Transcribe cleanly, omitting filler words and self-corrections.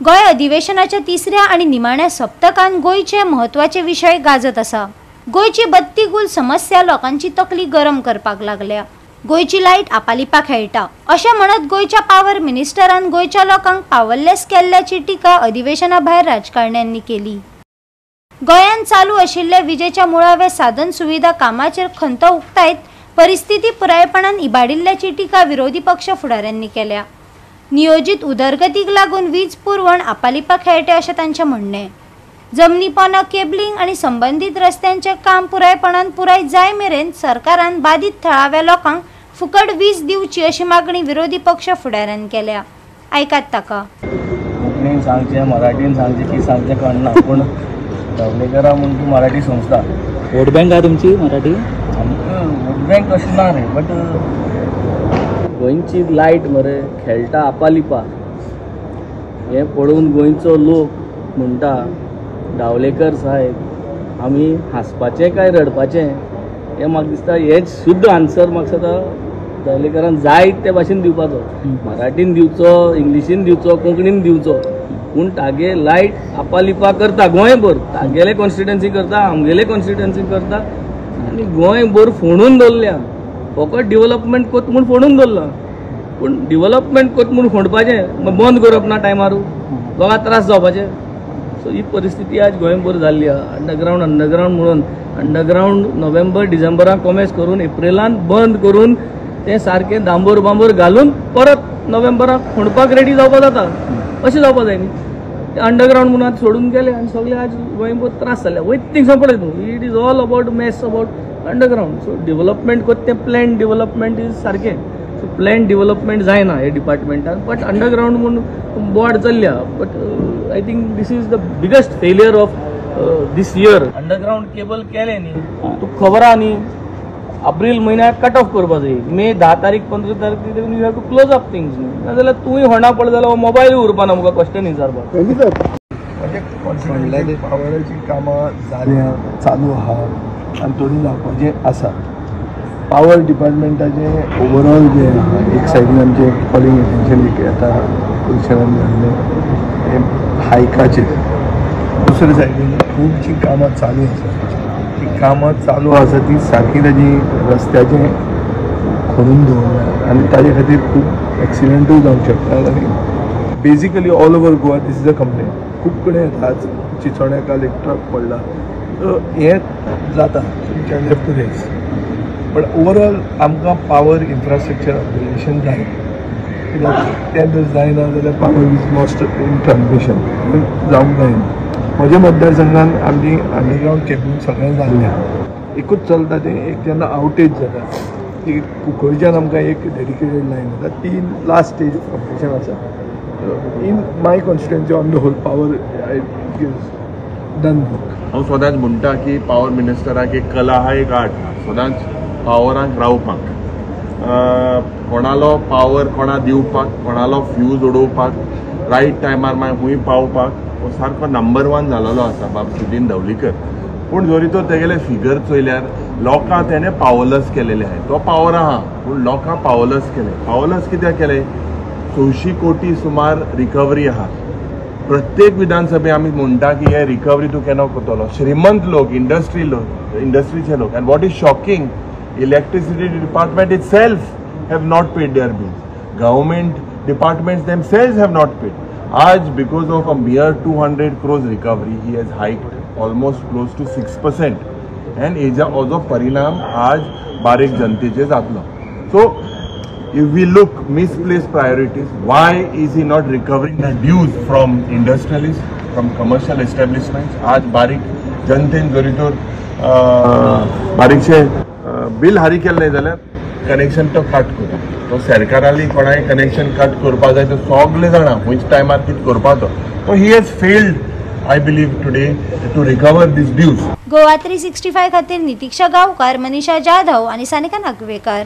गोय अधिवेशनाच्या तिसऱ्या आणि निमाण्या सप्तकान गोयचे महत्वाचे विषय गाजत आसा। गोयची बत्ती गुल समस्या लोकांची तकली गरम करपाक लागल्या। गोयची लाईट आपालिपा खेळटा अशें म्हणत गोयच्या पावर मिनिस्टरान गोयच्या लोकांक पावरलेस केल्ल्याची टिका अधिवेशना भायर राजकारण्यांनी केली। गोयान चालू आशिल्ले विजेच्या मुळावे साधन सुविधा कामाचेर खंत उक्तायत परिस्थिती पुरायपणान इबाडिल्ल्याची टिका विरोधी पक्ष फुडाऱ्यांनी केल्या। नियोजित उदरगतीक लागून वीज पुरवण आपालिपा खेळटे अशें तांचें म्हणणें। जमनी पोंदा केबलिंग आणि संबंधित रस्त्यांचे काम पुरायपणान पुराय जाय मेरेन सरकारान बाधित थळाव्या लोकांक फुकट वीज दिवची अशी मागणी विरोधी पक्ष फुडाऱ्यांनी केल्या। ऐकात ताका। कोंकणीन सांगचें मराठीन सांगचें की सांगचें कळना पूण धावडेकरां म्हूण ती मराठी संस्था वोट बँक आहा तुमची मराठी वोट बँक अशें ना रे बट गोंयची लायट मरे खेळटा आपालिपा हें पळोवन गोंयचो लोक म्हणटा धावडेकर साहेब आमी हांसपाचें काय रडपाचें हें म्हाका दिसता हेच शुद्ध आन्सर म्हाका सदां धावडेकरान जाय ते भाशेन दिवपाचो मराठीन दिवचो इंग्लिशीन दिवचो कोंकणीन दिवचो पूण तागे लायट आपालिपा करता गोंयभर तागेले कॉन्स्टिट्युएन्सी करता आमगेले कॉन्स्टिट्युएन्सी करता आनी गोंयभर फोडून दवरल्या फकत डेव्हलपमेंट कोत म्हूण फोडून दवरला पूण डेव्हलपमेंट कोत म्हूण फोडपाचें बंद करप ना टायमारू लोकांक त्रास जावपाचे सो ही परिस्थिती आज गोंयभर जाल्ली आहा। अंडरग्रावंड म्हणून अंडरग्रावंड नोव्हेंबर डिसेंबराक कॉमेस करून एप्रिलान बंद करून तें सारकें दांबोर घालून परत नोव्हेंबराक फोडपाक रेडी जावपा जाता अशें जावपा जाय न्ही। ते अंडरग्रावंड म्हणून आज सोडून गेले आनी सगळे आज गोंयभर त्रास जाल्या वयतींग सांपळय तूं it is all about mess about underground so development कोत तें प्लॅन डेव्हलपमेंट इज सारकें सो प्लॅन डेव्हलपमेंट जायना हे डिपार्टमेंटान बट अंडरग्रावंड म्हणून बोर्ड चल्ल्या but I think this is the biggest failure of this year. Underground cable केले न्ही तूं खबर आहा न्ही एप्रिल म्हयन्याक कट ऑफ करपा जाय मे 10 तारीख 15 तारीख you have to close up things न्ही नाजाल्यार तुंय होणा पड जाल्यार मोबायल उरपाना मुका क्वेश्चन विचारपाक म्हणजे पावराची कामां जाल्या चालू आहा आनी थोडी जावपाचें आसा। पावर डिपार्टमेंटाचे ओवरऑल जे एक सायडीन आमचे कॉलिंग एटेन्शन येता पोजिशनान जाल्ले हायकाचेर दुसरे सायडीन खुबशीं कामां चालू आसा ती कामां चालू आसा ती सारकी ताजी रस्त्याचें खणून दवरल्या आनी ताजे खातीर खूब एक्सिडेंटूय जावंक शकतात आनी basically all over Goa this is a complaint खूब कडेन येता आज चिंचोण्या काल एक ट्रक पडला सो हें जाता left to race but overall आमकां पावर इन्फ्रास्ट्रक्चर अपग्रेडेशन जाय कित्याक तें जर जायना जाल्यार power is lost in transmission जावंक जायना। म्हज्या मतदारसंघान आमची अंडरग्रावंड केबलिंग सगळें जाल्लें एकूच चलता तें एक जेन्ना आवटेज जाता ती कुंकळच्यान आमकां एक डेडिकेटेड लायन जाता ती लास्ट स्टेज ऑफ कंप्लिशन आसा in my constituency on the whole power done work. हांव सदांच म्हणटा की पावर मिनिस्टराक एक कला आहा एक आर्ट सदांच पावरांक रावपाक कोणालो पावर कोणा दिवपाक कोणालो फ्यूज उडोवपाक रायट टायमार मागीर खूंय पावपाक हो सारको नंबर 1 जालोलो आसा बाब सुदीन ढवळीकर पूण जरी तो तेगेले फिगर चोयल्यार लोकांक तेणें पावरलेस केलेले आहाय तो पावर आहा पूण लोकांक पावरलेस केले पावरलेस कित्याक केले 600 कोटी सुमार रिकवरी आहा प्रत्येक विधानसभे आमी म्हणटा की हे रिकवरी तूं केन्ना करतलो श्रीमंत लोक इंडस्ट्रीचे लोक end what is shocking electricity department itself have not paid their bills government departments themselves have not paid आज because of a mere 200 crores recovery he has hiked almost close to 6% and हेजा ओजो परिणाम आज बारीक जनतेचे जातलो so if we look misplaced priorities why is he not recovering the dues from industrialists from commercial establishments आज बारीक जनतेन जरी तर बारीकशे बिल हारी केलें न्ही जाल्यार कनेक्शन तो कट करता तो सरकाराली कोणाय कनेक्शन कट करपा जाय तो सगळे जाणा खंयच टायमार कितें करपाचो so he has failed I believe today to recover this dues. Goa 365 खातीर नितीक्षा गांवकार, मनीषा जाधव आनी सानिका नागवेकर।